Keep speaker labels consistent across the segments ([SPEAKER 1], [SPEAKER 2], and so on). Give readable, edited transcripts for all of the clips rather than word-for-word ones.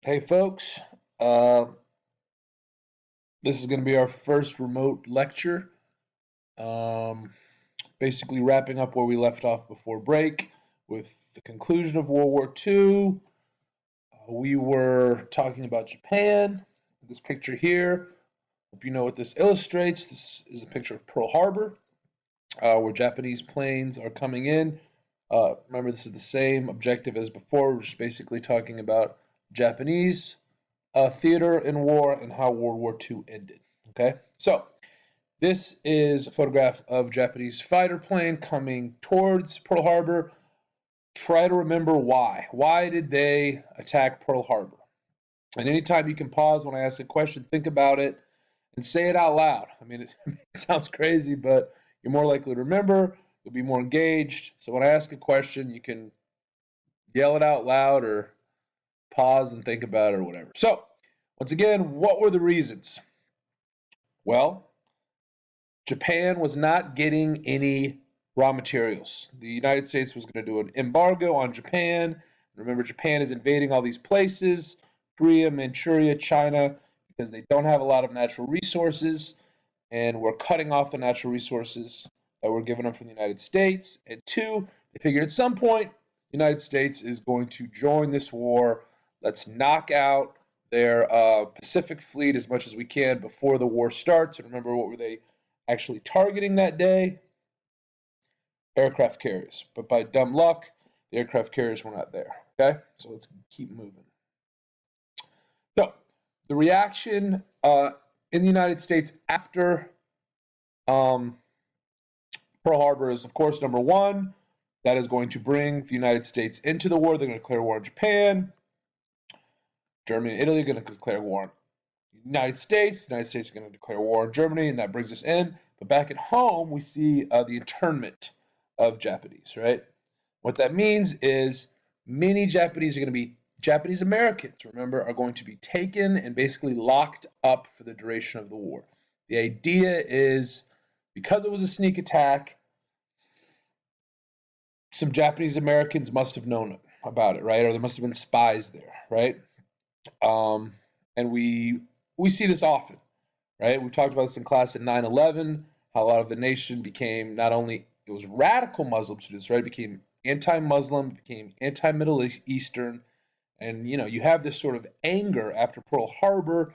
[SPEAKER 1] Hey folks, uh, this is going to be our first remote lecture. Um, Basically, wrapping up where we left off before break with the conclusion of World War II. We were talking about Japan. This picture here, hope you know what this illustrates. This is a picture of Pearl Harbor, where Japanese planes are coming in. Remember, this is the same objective as before. We're just basically talking about Japanese theater in war and how World War II ended. Okay, so this is a photograph of a Japanese fighter plane coming towards Pearl Harbor. Try to remember why. Why did they attack Pearl Harbor? And anytime you can pause when I ask a question, think about it and say it out loud. I mean, it sounds crazy, but you're more likely to remember. You'll be more engaged. So when I ask a question, you can yell it out loud or pause and think about it or whatever. So, once again, what were the reasons? Well, Japan was not getting any raw materials. The United States was going to do an embargo on Japan. Remember, Japan is invading all these places, Korea, Manchuria, China, because they don't have a lot of natural resources, and we're cutting off the natural resources that were given them from the United States. And two, they figured at some point the United States is going to join this war. Let's knock out their Pacific fleet as much as we can before the war starts. And remember, what were they actually targeting that day? Aircraft carriers. But by dumb luck, the aircraft carriers were not there. Okay, so let's keep moving. So the reaction in the United States after Pearl Harbor is, of course, number one, that is going to bring the United States into the war. They're going to declare war on Japan. Germany and Italy are going to declare war on the United States. The United States is going to declare war on Germany, and that brings us in. But back at home, we see the internment of Japanese, right? What that means is many Japanese are going to be Japanese Americans, remember, are going to be taken and basically locked up for the duration of the war. The idea is because it was a sneak attack, some Japanese Americans must have known about it, right? Or there must have been spies there, right? And we see this often, right? We talked about this in class at 9/11, how a lot of the nation became not only it was radical Muslim students, right? It became anti-Muslim, became anti-Middle Eastern, and you have this sort of anger after Pearl Harbor,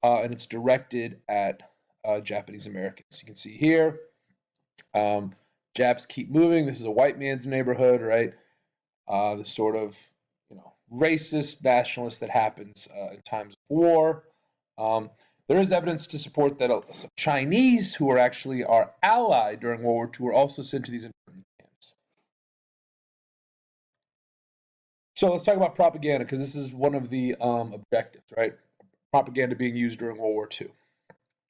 [SPEAKER 1] and it's directed at Japanese Americans. You can see here, Japs keep moving. This is a white man's neighborhood, right? The sort of racist nationalist that happens in times of war. There is evidence to support that some Chinese who were actually our ally during World War II were also sent to these internment camps. So let's talk about propaganda, because this is one of the objectives, right? Propaganda being used during World War II.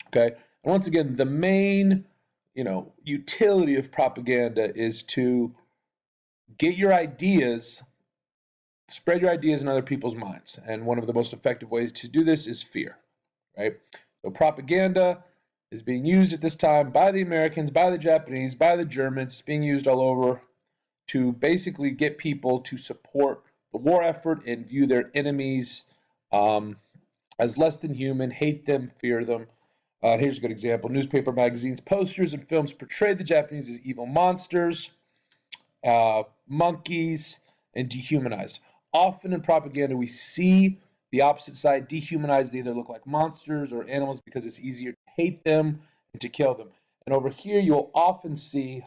[SPEAKER 1] Okay, and once again, the main utility of propaganda is to get your ideas, spread your ideas in other people's minds. And one of the most effective ways to do this is fear, right? So propaganda is being used at this time by the Americans, by the Japanese, by the Germans. It's being used all over to basically get people to support the war effort and view their enemies as less than human, hate them, fear them. Here's a good example. Newspaper, magazines, posters, and films portray the Japanese as evil monsters, monkeys, and dehumanized. Often in propaganda, we see the opposite side dehumanized. They either look like monsters or animals because it's easier to hate them and to kill them. And over here, you'll often see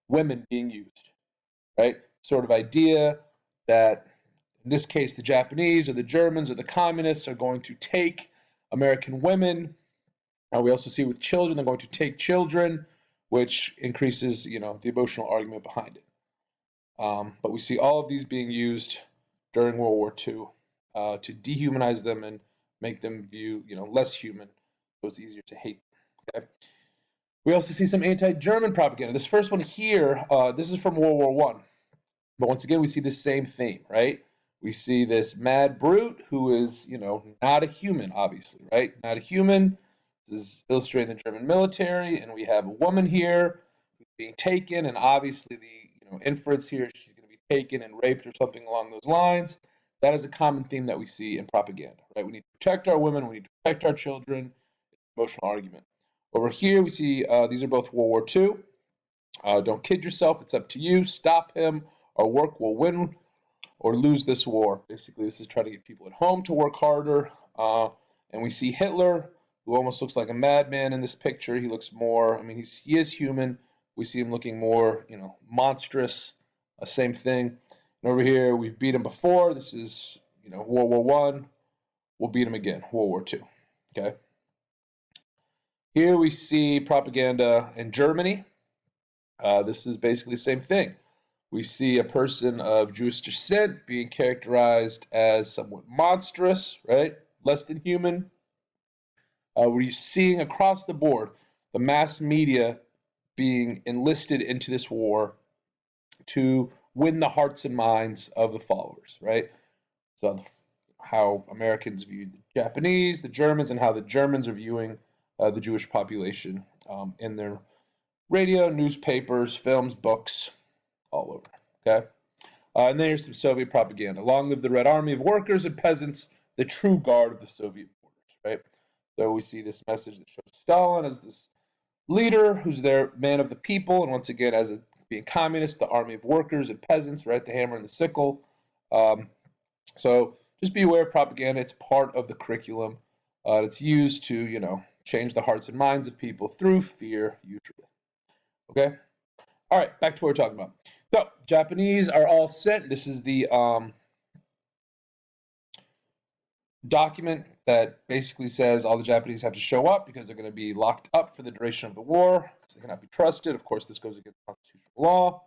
[SPEAKER 1] women being used, right? Sort of idea that, in this case, the Japanese or the Germans or the communists are going to take American women. We also see with children, they're going to take children, which increases, the emotional argument behind it. But we see all of these being used during World War II to dehumanize them and make them view, less human, so it's easier to hate. Okay. We also see some anti-German propaganda. This first one here, this is from World War One, but once again, we see the same theme, right? We see this mad brute who is, not a human, obviously, right? Not a human. This is illustrating the German military, and we have a woman here who's being taken, and obviously the inference here, she's going to be taken and raped or something along those lines. That is a common theme that we see in propaganda, right? We need to protect our women, we need to protect our children. Emotional argument. Over here, we see these are both World War II. Don't kid yourself. It's up to you. Stop him. Our work will win or lose this war. Basically, this is trying to get people at home to work harder. And we see Hitler, who almost looks like a madman in this picture. He looks more, I mean, he is human. We see him looking more, monstrous. Same thing. And over here, we've beat him before. This is, World War One. We'll beat him again. World War II. Okay. Here we see propaganda in Germany. This is basically the same thing. We see a person of Jewish descent being characterized as somewhat monstrous, right? Less than human. We're seeing across the board the mass media being enlisted into this war to win the hearts and minds of the followers, right? So how Americans view the Japanese, the Germans, and how the Germans are viewing the Jewish population in their radio, newspapers, films, books, all over. Okay, and then here's some Soviet propaganda. Long live the Red Army of workers and peasants, the true guard of the Soviet borders. Right. So we see this message that shows Stalin as this leader who's their man of the people, and once again as being communist, the army of workers and peasants. Right, the hammer and the sickle. So just be aware of propaganda. It's part of the curriculum. It's used to, change the hearts and minds of people through fear, usually. Okay? All right, back to what we're talking about. So, Japanese are all sent. This is the document that basically says all the Japanese have to show up because they're going to be locked up for the duration of the war because they cannot be trusted. Of course, this goes against constitutional law.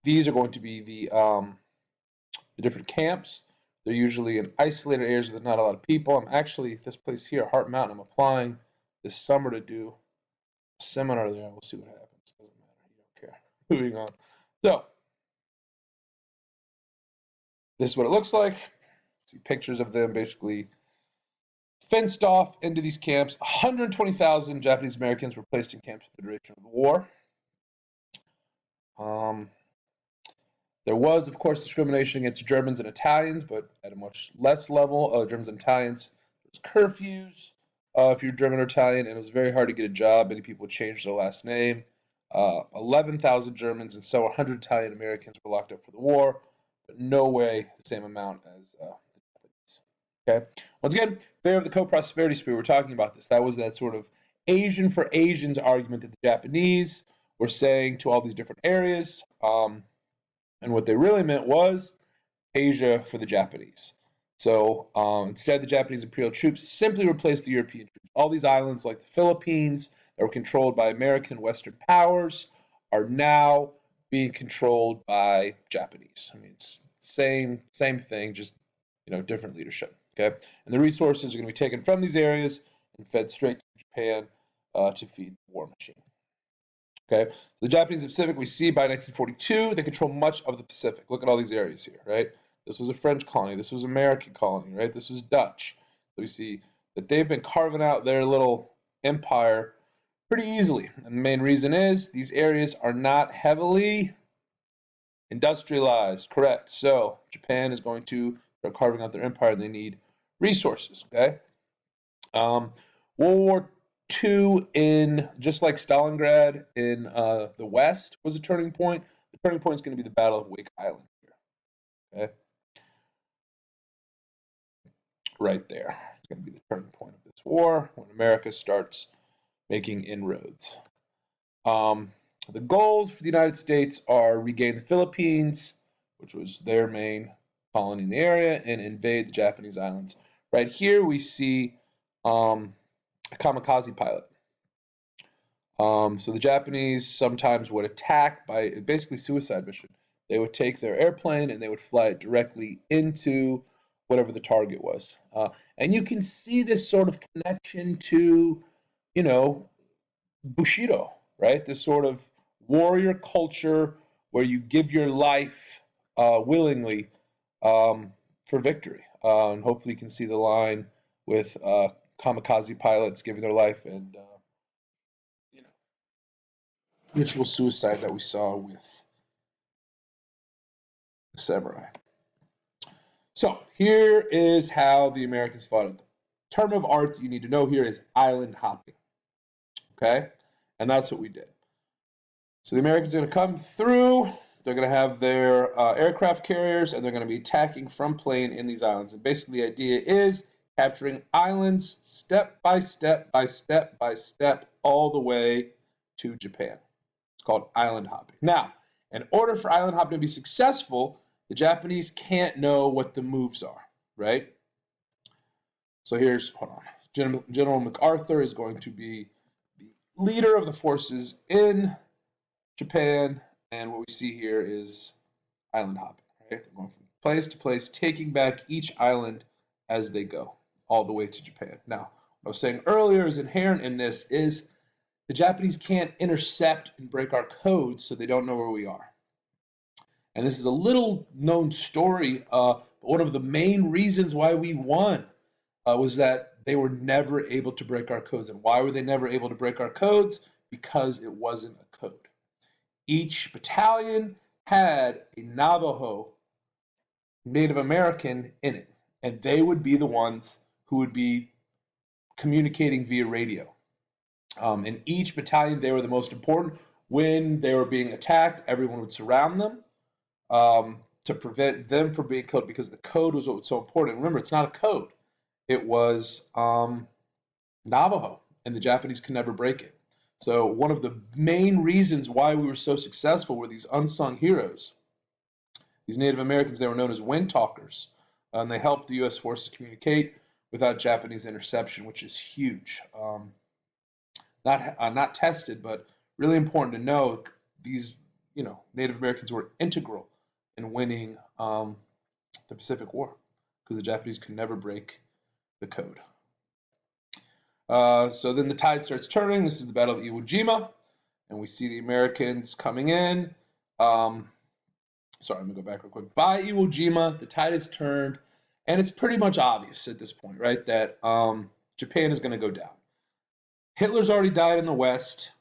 [SPEAKER 1] These are going to be the different camps. They're usually in isolated areas with not a lot of people. I'm actually, this place here, Heart Mountain, I'm applying this summer to do a seminar there. We'll see what happens. Doesn't matter. You don't care. Moving on. So, this is what it looks like. See pictures of them basically fenced off into these camps. 120,000 Japanese Americans were placed in camps for the duration of the war. There was, of course, discrimination against Germans and Italians, but at a much less level. Germans and Italians. There was curfews if you're German or Italian, and it was very hard to get a job. Many people changed their last name. 11,000 Germans and so 100 Italian Americans were locked up for the war, but no way the same amount as the Japanese. Okay. Once again, favor of the co-prosperity spirit. We're talking about this. That was that sort of Asian for Asians argument that the Japanese were saying to all these different areas. And what they really meant was Asia for the Japanese. So instead, the Japanese imperial troops simply replaced the European troops. All these islands, like the Philippines, that were controlled by American and Western powers, are now being controlled by Japanese. I mean, it's same thing, just different leadership. Okay, and the resources are going to be taken from these areas and fed straight to Japan to feed the war machine. Okay, the Japanese Pacific, we see by 1942, they control much of the Pacific. Look at all these areas here, right? This was a French colony. This was an American colony, right? This was Dutch. So we see that they've been carving out their little empire pretty easily. And the main reason is these areas are not heavily industrialized, correct? So Japan is going to start carving out their empire. They need resources, okay? World War II, in just like Stalingrad in the West, was a turning point. The turning point is going to be the Battle of Wake Island here. Okay, right there. It's going to be the turning point of this war when America starts making inroads. The goals for the United States are regain the Philippines, which was their main colony in the area, and invade the Japanese islands. Right here we see a kamikaze pilot. So the Japanese sometimes would attack by basically suicide mission. They would take their airplane and they would fly it directly into whatever the target was. And you can see this sort of connection to, you know, Bushido, right? This sort of warrior culture where you give your life willingly for victory. And hopefully you can see the line with kamikaze pilots giving their life and ritual suicide that we saw with the samurai. So here is how the Americans fought it. The term of art that you need to know here is island hopping. Okay? And that's what we did. So the Americans are going to come through. They're going to have their aircraft carriers, and they're going to be attacking from plane in these islands. And basically the idea is capturing islands step by step by step by step all the way to Japan. It's called island hopping. Now, in order for island hopping to be successful, the Japanese can't know what the moves are, right? So here's, hold on. General MacArthur is going to be the leader of the forces in Japan, and what we see here is island hopping, right? They're going from place to place, taking back each island as they go, all the way to Japan. Now, what I was saying earlier is inherent in this is the Japanese can't intercept and break our codes, so they don't know where we are. And this is a little known story, but one of the main reasons why we won was that they were never able to break our codes. And why were they never able to break our codes? Because it wasn't a code. Each battalion had a Navajo Native American in it, and they would be the ones who would be communicating via radio. In each battalion, they were the most important. When they were being attacked, everyone would surround them to prevent them from being killed, because the code was what was so important. Remember, it's not a code. It was Navajo, and the Japanese could never break it. So one of the main reasons why we were so successful were these unsung heroes. These Native Americans, they were known as wind talkers, and they helped the U.S. forces communicate without Japanese interception, which is huge. Not tested, but really important to know. These, Native Americans were integral in winning the Pacific War, because the Japanese could never break the code. So then the tide starts turning. This is the Battle of Iwo Jima, and we see the Americans coming in. Sorry, I'm going to go back real quick. By Iwo Jima, the tide has turned, and it's pretty much obvious at this point, right, that Japan is going to go down. Hitler's already died in the West.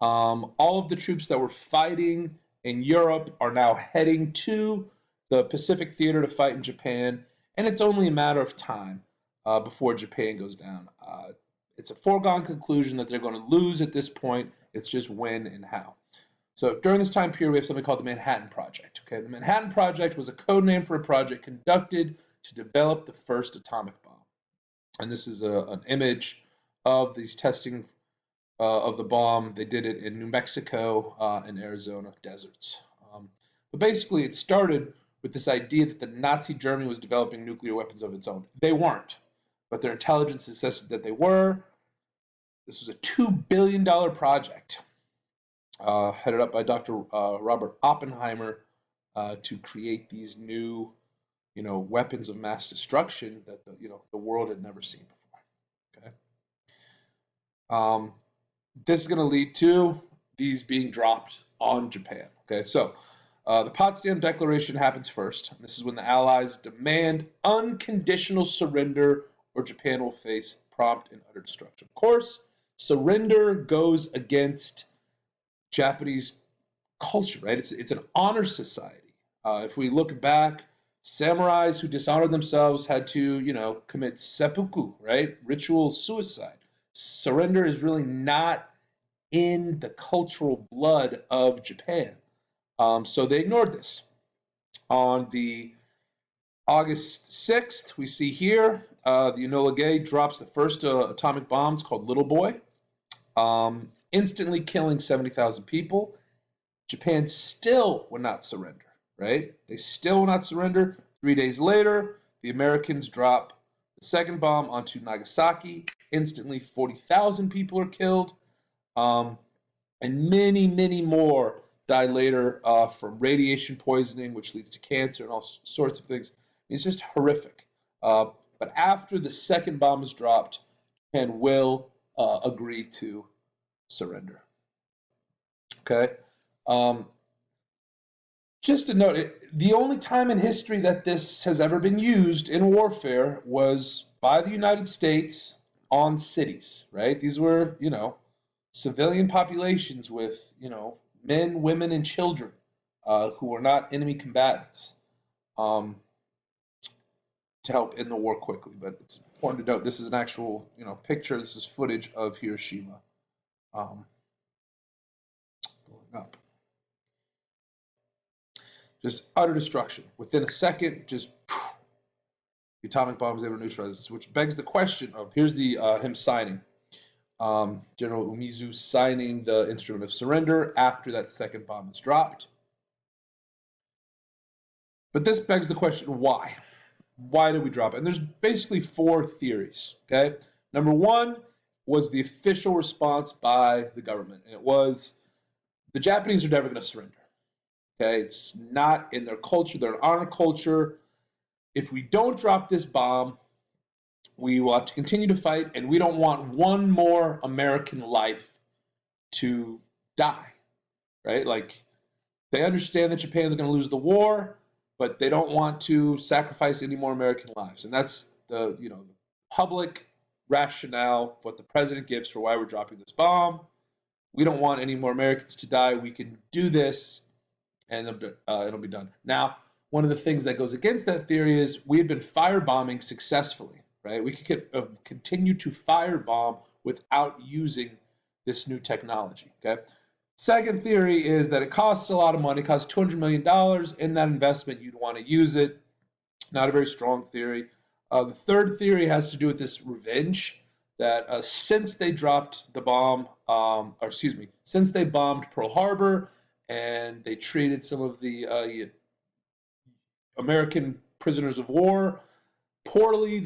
[SPEAKER 1] All of the troops that were fighting in Europe are now heading to the Pacific Theater to fight in Japan, and it's only a matter of time before Japan goes down. It's a foregone conclusion that they're going to lose at this point. It's just when and how. So during this time period, we have something called the Manhattan Project. Okay, the Manhattan Project was a code name for a project conducted to develop the first atomic bomb. And this is an image of these testing of the bomb. They did it in New Mexico and Arizona deserts. But basically, it started with this idea that the Nazi Germany was developing nuclear weapons of its own. They weren't, but their intelligence insisted that they were. This was a $2 billion project headed up by Dr. Robert Oppenheimer to create these new, weapons of mass destruction that the world had never seen before. Okay. This is going to lead to these being dropped on Japan. Okay, so the Potsdam Declaration happens first. This is when the Allies demand unconditional surrender, or Japan will face prompt and utter destruction. Of course, surrender goes against Japanese culture, right? It's an honor society. If we look back, samurais who dishonored themselves had to, commit seppuku, right? Ritual suicide. Surrender is really not in the cultural blood of Japan. So they ignored this. On the August 6th, we see here, the Enola Gay drops the first atomic bomb. It's called Little Boy, instantly killing 70,000 people. Japan still would not surrender, right? They still will not surrender. 3 days later, the Americans drop the second bomb onto Nagasaki. Instantly, 40,000 people are killed. And many, many more die later from radiation poisoning, which leads to cancer and all sorts of things. It's just horrific. But after the second bomb is dropped, Japan will agree to surrender. Okay? Just to note, the only time in history that this has ever been used in warfare was by the United States on cities, right? These were, civilian populations with, men, women, and children who were not enemy combatants. to help end the war quickly. But it's important to note this is an actual, picture. This is footage of Hiroshima blowing up. Just utter destruction. Within a second, just the atomic bomb was able to neutralize this, which begs the question of, here's the him signing. General Umezu signing the instrument of surrender after that second bomb is dropped. But this begs the question, why? Why did we drop it? And there's basically 4 theories, okay? Number 1 was the official response by the government, and it was the Japanese are never going to surrender. Okay, it's not in their culture, they're in our culture. If we don't drop this bomb, we will have to continue to fight, and we don't want one more American life to die, right? Like, they understand that Japan's going to lose the war, but they don't want to sacrifice any more American lives. And that's the, the public rationale, what the president gives for why we're dropping this bomb. We don't want any more Americans to die. We can do this, and it'll be done. Now, one of the things that goes against that theory is we had been firebombing successfully, right? We could continue to firebomb without using this new technology, okay? Second theory is that it costs a lot of money. It costs $200 million. In that investment, you'd want to use it. Not a very strong theory. The third theory has to do with this revenge, that since they dropped the bomb, since they bombed Pearl Harbor and they treated some of the American prisoners of war poorly,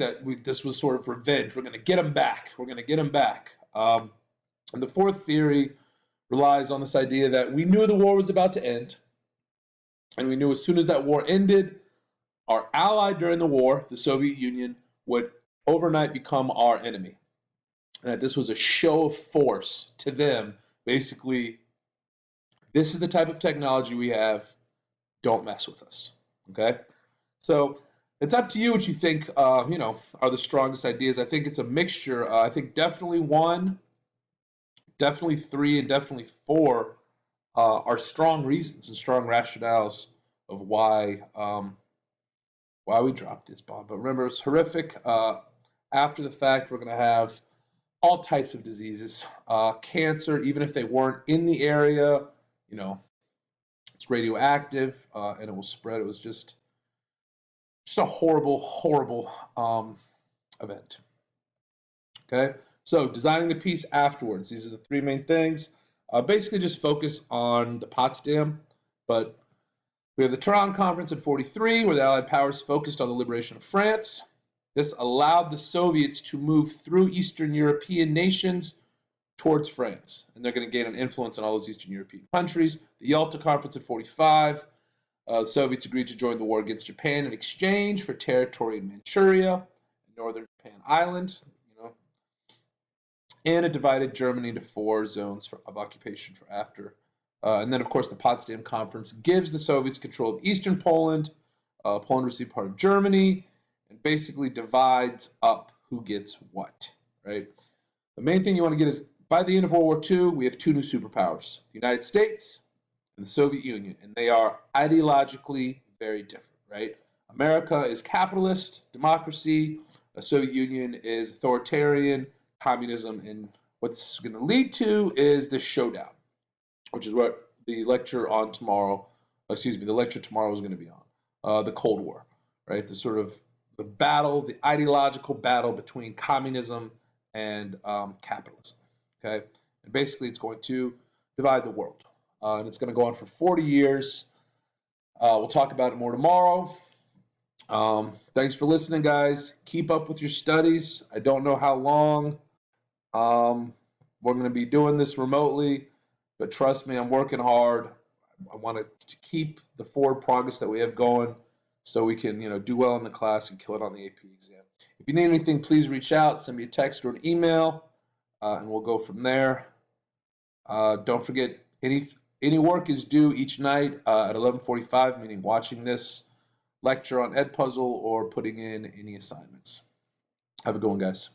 [SPEAKER 1] this was sort of revenge. We're going to get them back. We're going to get them back. And the fourth theory relies on this idea that we knew the war was about to end, and we knew as soon as that war ended, our ally during the war, the Soviet Union, would overnight become our enemy. And that this was a show of force to them. Basically, this is the type of technology we have. Don't mess with us. Okay? So it's up to you what you think, are the strongest ideas. I think it's a mixture. I think definitely 1, definitely 3, and definitely 4 are strong reasons and strong rationales of why we dropped this bomb. But remember, it's horrific. After the fact, we're going to have all types of diseases, cancer, even if they weren't in the area. It's radioactive and it will spread. It was just a horrible, horrible event. Okay. So designing the peace afterwards. These are the 3 main things. Basically just focus on the Potsdam, but we have the Tehran Conference in 1943, where the Allied powers focused on the liberation of France. This allowed the Soviets to move through Eastern European nations towards France, and they're going to gain an influence on all those Eastern European countries. The Yalta Conference in 1945, the Soviets agreed to join the war against Japan in exchange for territory in Manchuria, northern Japan Island, and it divided Germany into 4 zones of occupation for after. And then, of course, the Potsdam Conference gives the Soviets control of eastern Poland. Poland received part of Germany, and basically divides up who gets what, right? The main thing you want to get is, by the end of World War II, we have 2 new superpowers, the United States and the Soviet Union, and they are ideologically very different, right? America is capitalist, democracy. The Soviet Union is authoritarian, communism, and what's going to lead to is the showdown, which is what the lecture tomorrow is going to be on, the Cold War, right? The sort of the battle, the ideological battle between communism and capitalism, okay? And basically it's going to divide the world, and it's going to go on for 40 years. We'll talk about it more tomorrow. Thanks for listening, guys. Keep up with your studies. I don't know how long we're going to be doing this remotely, but trust me, I'm working hard. I want to keep the forward progress that we have going so we can, do well in the class and kill it on the AP exam. If you need anything, please reach out. Send me a text or an email, and we'll go from there. Don't forget, any work is due each night at 11:45, meaning watching this lecture on Edpuzzle or putting in any assignments. Have a good one, guys.